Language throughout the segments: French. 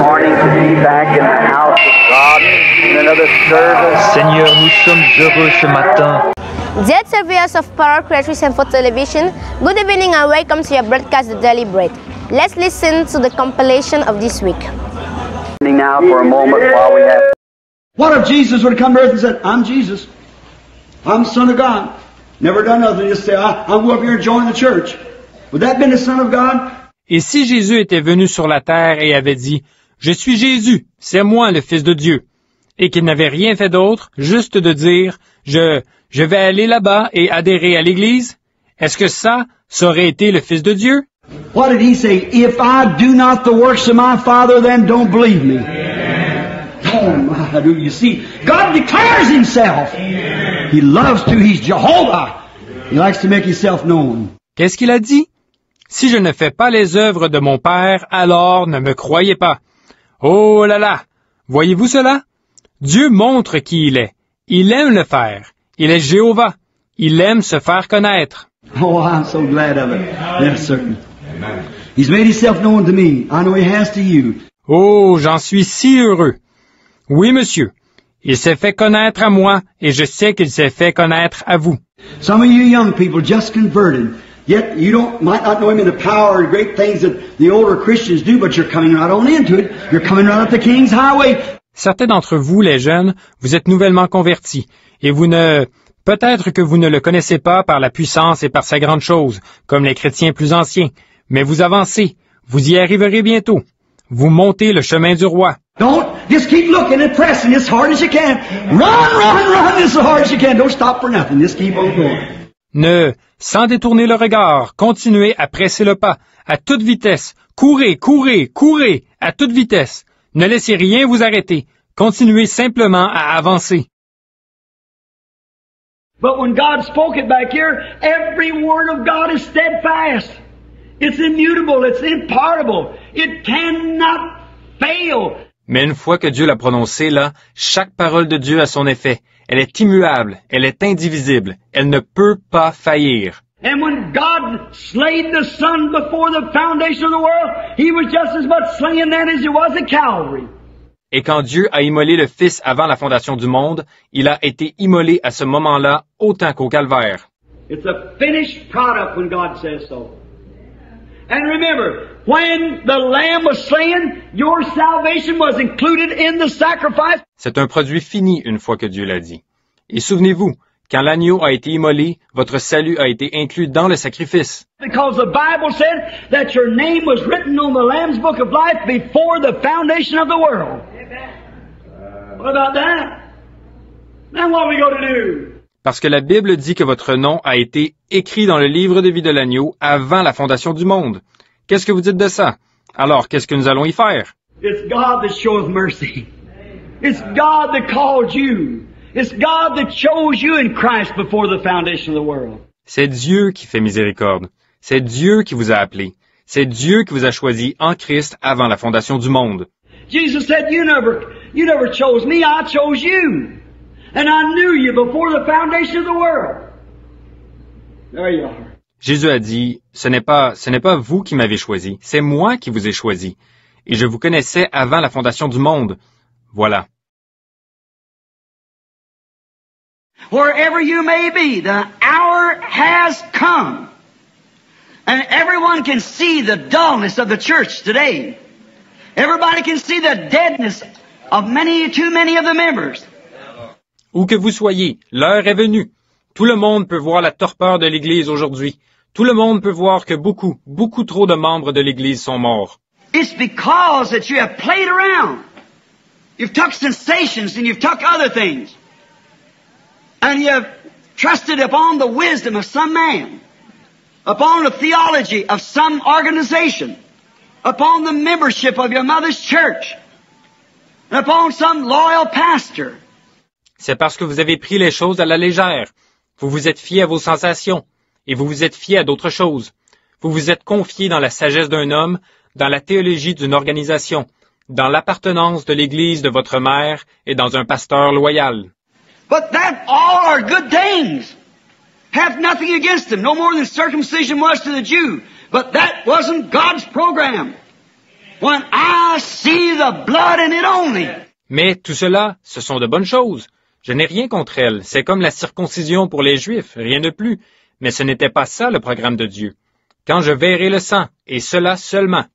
morning to be back in the house of God in another service. Seigneur, nous sommes heureux ce matin. Dear surveyors of Power Creators and for Television, good evening and welcome to your broadcast, The Daily Bread. Let's listen to the compilation of this week. Now for a moment while we have... What if Jesus would have come to earth and said, I'm Jesus. I'm the Son of God. Never done nothing. Just say, I'll go up here and join the church. Would that have been the Son of God? Et si Jésus était venu sur la terre et avait dit, « Je suis Jésus, c'est moi le Fils de Dieu », et qu'il n'avait rien fait d'autre, juste de dire, « Je vais aller là-bas et adhérer à l'Église », est-ce que ça aurait été le Fils de Dieu? What did he say? If I do not the works of my Father, then don't believe me. Oh my, do you see? God declares Himself. He loves to. He's Jehovah. He likes to make Himself known. Qu'est-ce qu'il a dit? Si je ne fais pas les œuvres de mon Père, alors ne me croyez pas. Oh là là! Voyez-vous cela? Dieu montre qui il est. Il aime le faire. Il est Jéhovah. Il aime se faire connaître. Oh, I'm so glad of it. Yes, certain. He's made Himself known to me. I know He has to you. Oh, j'en suis si heureux. Oui, monsieur. Il s'est fait connaître à moi et je sais qu'il s'est fait connaître à vous. Some of you young people just converted. Yet you might not know Him in the power and great things that the older Christians do, but you're coming right on into it. You're coming right up the King's Highway. Certains d'entre vous, les jeunes, vous êtes nouvellement convertis, et peut-être que vous ne le connaissez pas par la puissance et par sa grande chose, comme les chrétiens plus anciens, mais vous avancez, vous y arriverez bientôt. Vous montez le chemin du roi. Don't just keep looking and pressing as hard as you can. Run as hard as you can. Don't stop for nothing. Just keep on going. Sans détourner le regard, continuez à presser le pas, à toute vitesse. Courez, à toute vitesse. Ne laissez rien vous arrêter. Continuez simplement à avancer. But when God spoke it back here, every word of God is steadfast. It's immutable, it's impartable. It cannot fail. Mais une fois que Dieu l'a prononcé là, chaque parole de Dieu a son effet. Elle est immuable, elle est indivisible, elle ne peut pas faillir. And when God slayed the Son before the foundation of the world, He was just as much slain then as He was at Calvary. Et quand Dieu a immolé le Fils avant la fondation du monde, il a été immolé à ce moment-là autant qu'au Calvaire. It's a finished product when God says so. And remember, when the Lamb was slain, your salvation was included in the sacrifice. C'est un produit fini une fois que Dieu l'a dit. Et souvenez-vous, quand l'agneau a été immolé, votre salut a été inclus dans le sacrifice. Because the Bible said that your name was written on the Lamb's Book of Life before the foundation of the world. What about that? Then what are we going to do? Parce que la Bible dit que votre nom a été écrit dans le livre de vie de l'agneau avant la fondation du monde. Qu'est-ce que vous dites de ça? Alors, qu'est-ce que nous allons y faire? It's God that showeth mercy. It's God that called you. It's God that chose you in Christ before the foundation of the world. C'est Dieu qui fait miséricorde. C'est Dieu qui vous a appelé. C'est Dieu qui vous a choisi en Christ avant la fondation du monde. Jesus said, you never chose me, I chose you. And I knew you before the foundation of the world. There you are. Jésus a dit, ce n'est pas vous qui m'avez choisi, c'est moi qui vous ai choisi. Et je vous connaissais avant la fondation du monde. Voilà. Wherever you may be, the hour has come. And everyone can see the dullness of the church today. Everybody can see the deadness of too many of the members. Où que vous soyez, l'heure est venue. Tout le monde peut voir la torpeur de l'Église aujourd'hui. Tout le monde peut voir que beaucoup trop de membres de l'Église sont morts. It's because that you have played around. You've took sensations and you've took other things. And you have trusted upon the wisdom of some man, upon the theology of some organization, upon the membership of your mother's church, and upon some loyal pastor. C'est parce que vous avez pris les choses à la légère. Vous vous êtes fié à vos sensations, et vous vous êtes fié à d'autres choses. Vous vous êtes confié dans la sagesse d'un homme, dans la théologie d'une organisation, dans l'appartenance de l'Église de votre mère et dans un pasteur loyal. But that all are good things. Have nothing against them, no more than circumcision was to the Jew. But that wasn't God's program. when I see the blood in it only. Mais tout cela, ce sont de bonnes choses. Je n'ai rien contre elles. C'est comme la circoncision pour les Juifs, rien de plus. Mais ce n'était pas ça le programme de Dieu. Quand je verrai le sang, et cela seulement.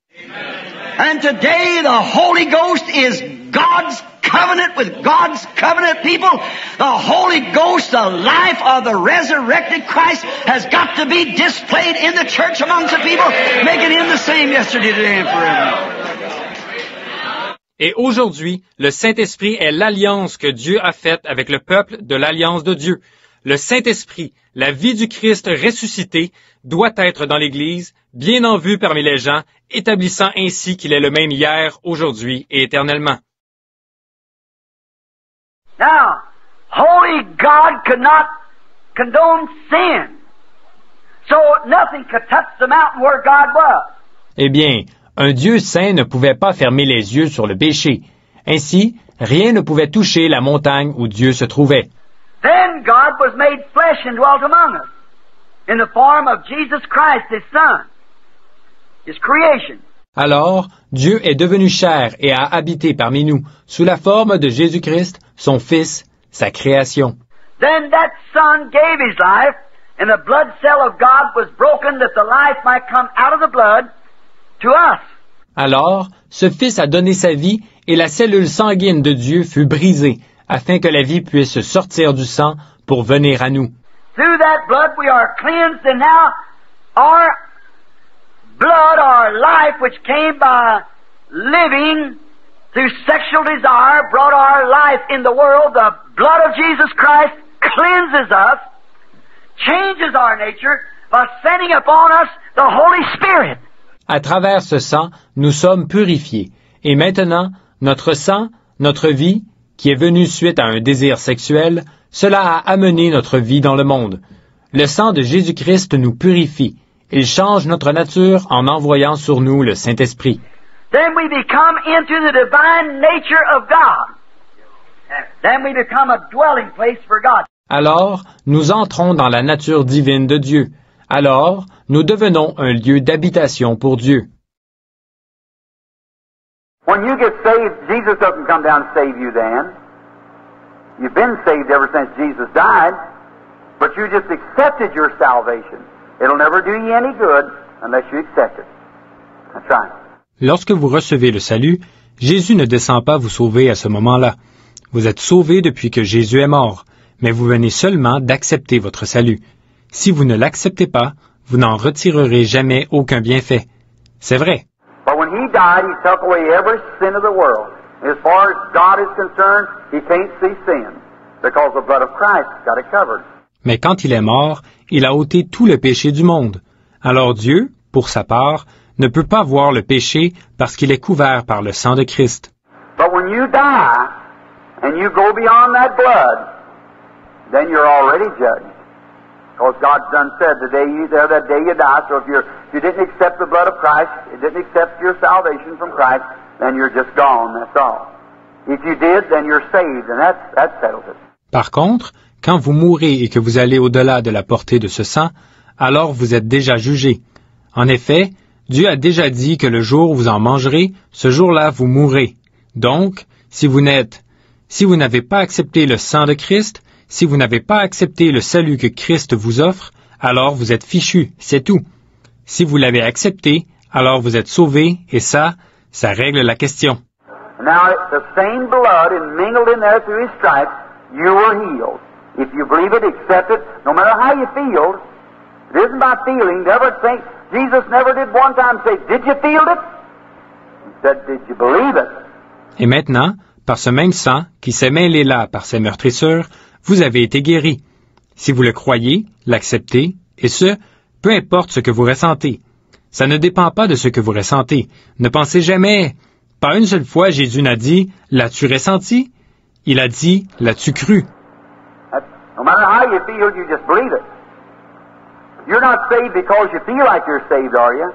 And today the Holy Ghost is God's covenant with God's covenant people. The Holy Ghost, the life of the resurrected Christ, has got to be displayed in the church amongst the people, making Him the same yesterday, today, and forever. Et aujourd'hui, le Saint-Esprit est l'alliance que Dieu a faite avec le peuple de l'alliance de Dieu. Le Saint-Esprit, la vie du Christ ressuscité, doit être dans l'Église, bien en vue parmi les gens, établissant ainsi qu'il est le même hier, aujourd'hui et éternellement. Now, holy God could not condone sin. So nothing could touch the mountain where God was. Eh bien, un Dieu saint ne pouvait pas fermer les yeux sur le péché. Ainsi, rien ne pouvait toucher la montagne où Dieu se trouvait. Then God was made flesh and dwelt among us in the form of Jesus Christ, His Son, His creation. Alors, Dieu est devenu chair et a habité parmi nous, sous la forme de Jésus-Christ, son Fils, sa création. Then that Son gave His life, and the blood cell of God was broken that the life might come out of the blood to us. Alors, ce Fils a donné sa vie et la cellule sanguine de Dieu fut brisée, afin que la vie puisse sortir du sang pour venir à nous. Through that blood we are cleansed, and now our blood, our life, which came by living through sexual desire, brought our life in the world. The blood of Jesus Christ cleanses us, changes our nature by sending upon us the Holy Spirit. À travers ce sang, nous sommes purifiés. Et maintenant, notre sang, notre vie, qui est venue suite à un désir sexuel, cela a amené notre vie dans le monde. Le sang de Jésus-Christ nous purifie. Il change notre nature en envoyant sur nous le Saint-Esprit. Then we become into the divine nature of God. Then we become a dwelling place for God. Alors, nous entrons dans la nature divine de Dieu. Alors, nous devenons un lieu d'habitation pour Dieu. When you get saved, Jesus doesn't come down and save you then. You've been saved ever since Jesus died, but you just accepted your salvation. It'll never do you any good unless you accept it. That's right. Lorsque vous recevez le salut, Jésus ne descend pas vous sauver à ce moment-là. Vous êtes sauvés depuis que Jésus est mort, mais vous venez seulement d'accepter votre salut. Si vous ne l'acceptez pas, vous n'en retirerez jamais aucun bienfait. C'est vrai. But when He died, He took away every sin of the world. As far as God is concerned, He can't see sin, because the blood of Christ got it covered. Mais quand il est mort, il a ôté tout le péché du monde. Alors Dieu, pour sa part, ne peut pas voir le péché parce qu'il est couvert par le sang de Christ. But when you die, and you go beyond that blood, then you're already judged. Because God's done said, the day you die, so if you didn't accept the blood of Christ, you didn't accept your salvation from Christ, then you're just gone, that's all. If you did, then you're saved, and that settles it. Par contre, quand vous mourrez et que vous allez au-delà de la portée de ce sang, alors vous êtes déjà jugé. En effet, Dieu a déjà dit que le jour où vous en mangerez, ce jour-là vous mourrez. Donc, si vous n'avez pas accepté le sang de Christ, si vous n'avez pas accepté le salut que Christ vous offre, alors vous êtes fichu, c'est tout. Si vous l'avez accepté, alors vous êtes sauvé, et ça règle la question. Now, the same blood mingled in there through His stripes, you were healed. If you believe it, accept it, no matter how you feel, it isn't by feeling. Never think, Jesus never did one time say, did you feel it? He said, did you believe it? Et maintenant, par ce même sang, qui s'est mêlé là par ses meurtrissures, vous avez été guéris. Si vous le croyez, l'acceptez, et ce, peu importe ce que vous ressentez. Ça ne dépend pas de ce que vous ressentez. Ne pensez jamais, pas une seule fois Jésus n'a dit, l'as-tu ressenti? Il a dit, l'as-tu cru? No matter how you feel, you just believe it. You're not saved because you feel like you're saved, are you?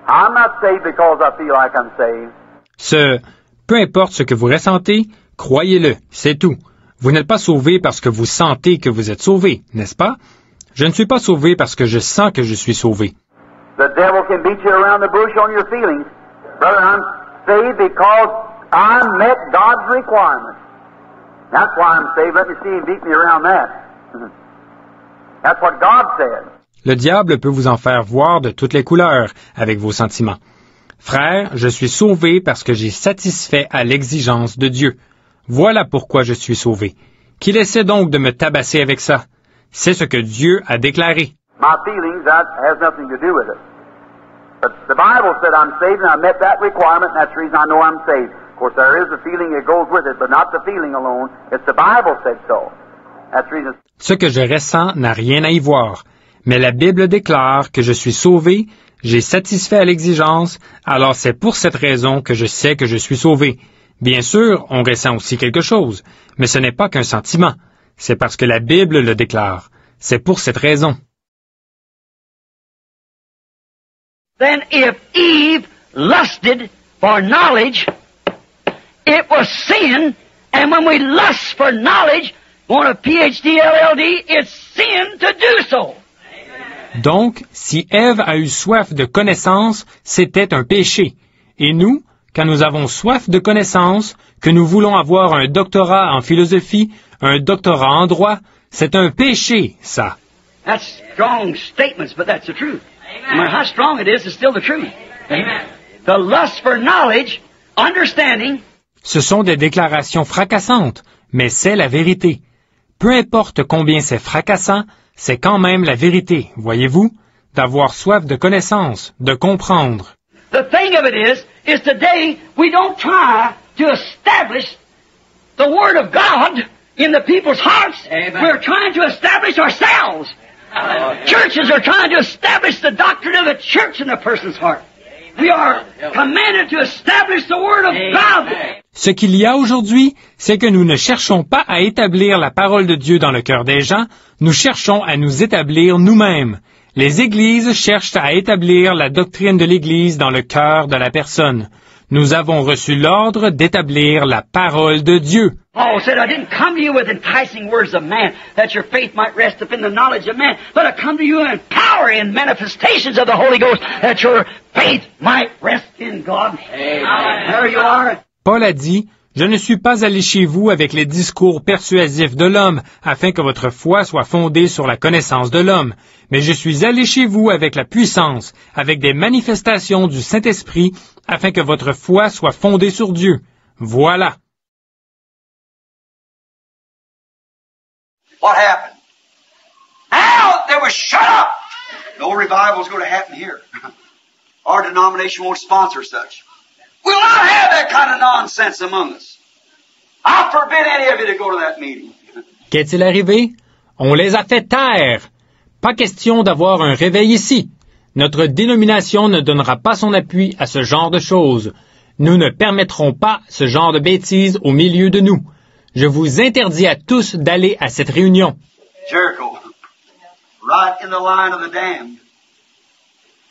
I'm not saved because I feel like I'm saved. Peu importe ce que vous ressentez, croyez-le, c'est tout. Vous n'êtes pas sauvé parce que vous sentez que vous êtes sauvé, n'est-ce pas? Je ne suis pas sauvé parce que je sens que je suis sauvé. The devil can beat you around the bush on your feelings. Brother, I'm saved because I met God's requirements. That's why I'm saved. Let me see him beat me around that. That's what God said. Le diable peut vous en faire voir de toutes les couleurs avec vos sentiments. Frère, je suis sauvé parce que j'ai satisfait à l'exigence de Dieu. Voilà pourquoi je suis sauvé. Qu'il essaie donc de me tabasser avec ça. C'est ce que Dieu a déclaré. My feelings, that has nothing to do with it. But the Bible said I'm saved and I met that requirement and that's the reason I know I'm saved. Of course, there is a feeling that goes with it, but not the feeling alone. It's the Bible said so. That's the reason. Ce que je ressens n'a rien à y voir. Mais la Bible déclare que je suis sauvé, j'ai satisfait à l'exigence, alors c'est pour cette raison que je sais que je suis sauvé. Bien sûr, on ressent aussi quelque chose, mais ce n'est pas qu'un sentiment. C'est parce que la Bible le déclare. C'est pour cette raison. Then if Eve lusted for knowledge, it was sin, and when we lust for knowledge, want a PhD, LLD, it's sin to do so. Donc, si Ève a eu soif de connaissance, c'était un péché. Et nous, quand nous avons soif de connaissance, que nous voulons avoir un doctorat en philosophie, un doctorat en droit, c'est un péché, ça. That's strong statements, but that's the truth. No matter how strong it is, it's still the truth. Amen. The lust for knowledge, understanding. Ce sont des déclarations fracassantes, mais c'est la vérité. Peu importe combien c'est fracassant, c'est quand même la vérité, voyez-vous, d'avoir soif de connaissance, de comprendre. The thing of it is today we don't try to establish the Word of God in the people's hearts. Amen. We're trying to establish ourselves. Churches are trying to establish the doctrine of the church in the person's heart. We are commanded to establish the Word of God. Ce qu'il y a aujourd'hui, c'est que nous ne cherchons pas à établir la parole de Dieu dans le cœur des gens, nous cherchons à nous établir nous-mêmes. Les églises cherchent à établir la doctrine de l'Église dans le cœur de la personne. Nous avons reçu l'ordre d'établir la parole de Dieu. Paul said, I didn't come to you with enticing words of man, that your faith might rest up in the knowledge of man, but I come to you in power and manifestations of the Holy Ghost, that your faith might rest in God. Amen. There you are. Paul a dit, « Je ne suis pas allé chez vous avec les discours persuasifs de l'homme, afin que votre foi soit fondée sur la connaissance de l'homme, mais je suis allé chez vous avec la puissance, avec des manifestations du Saint-Esprit, afin que votre foi soit fondée sur Dieu. » Voilà. What happened? Now they were shut up. No revival is going to happen here. Our denomination won't sponsor such. We'll not have that kind of nonsense among us. I forbid any of you to go to that meeting. Qu'est-il arrivé? On les a fait taire. Pas question d'avoir un réveil ici. Notre dénomination ne donnera pas son appui à ce genre de choses. Nous ne permettrons pas ce genre de bêtises au milieu de nous. Je vous interdis à tous d'aller à cette réunion. Jericho, right in the line of the damned.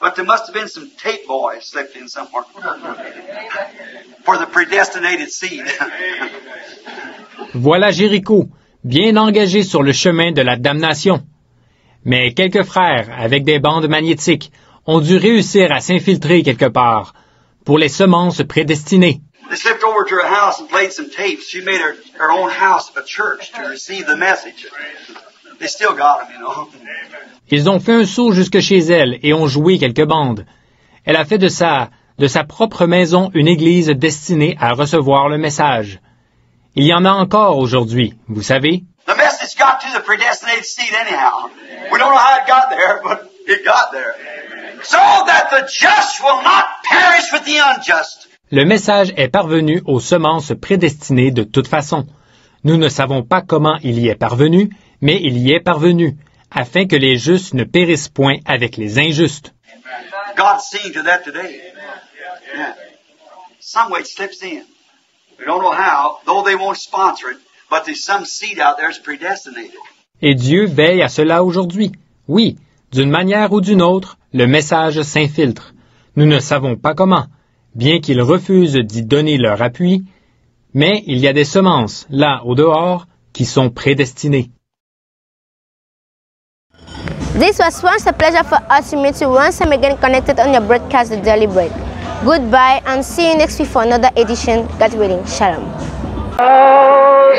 But there must have been some tape boys slipped in somewhere for the predestinated seed. Voilà Jéricho, bien engagé sur le chemin de la damnation. Mais quelques frères, avec des bandes magnétiques, ont dû réussir à s'infiltrer quelque part, pour les semences prédestinées. They slipped over to her house and played some tapes. She made her own house a church to receive the message. They still got them, you know. Ils ont fait un saut jusque chez elle et ont joué quelques bandes. Elle a fait de sa propre maison une église destinée à recevoir le message. Il y en a encore aujourd'hui, vous savez. The message got to the predestinated seed anyhow. We don't know how it got there, but it got there. So that the just will not perish with the unjust. Le message est parvenu aux semences prédestinées de toute façon. Nous ne savons pas comment il y est parvenu, mais il y est parvenu, afin que les justes ne périssent point avec les injustes. God's seeing to that today. Yeah. Some way it slips in. We don't know how, though they won't sponsor it, but there's some seed out there that's predestinated. Et Dieu veille à cela aujourd'hui. Oui, d'une manière ou d'une autre, le message s'infiltre. Nous ne savons pas comment, bien qu'ils refusent d'y donner leur appui, mais il y a des semences, là, au dehors, qui sont prédestinées. This was once a pleasure for us to meet you once again connected on your broadcast, The Daily Bread. Goodbye and see you next week for another edition. God willing. Shalom. Oh,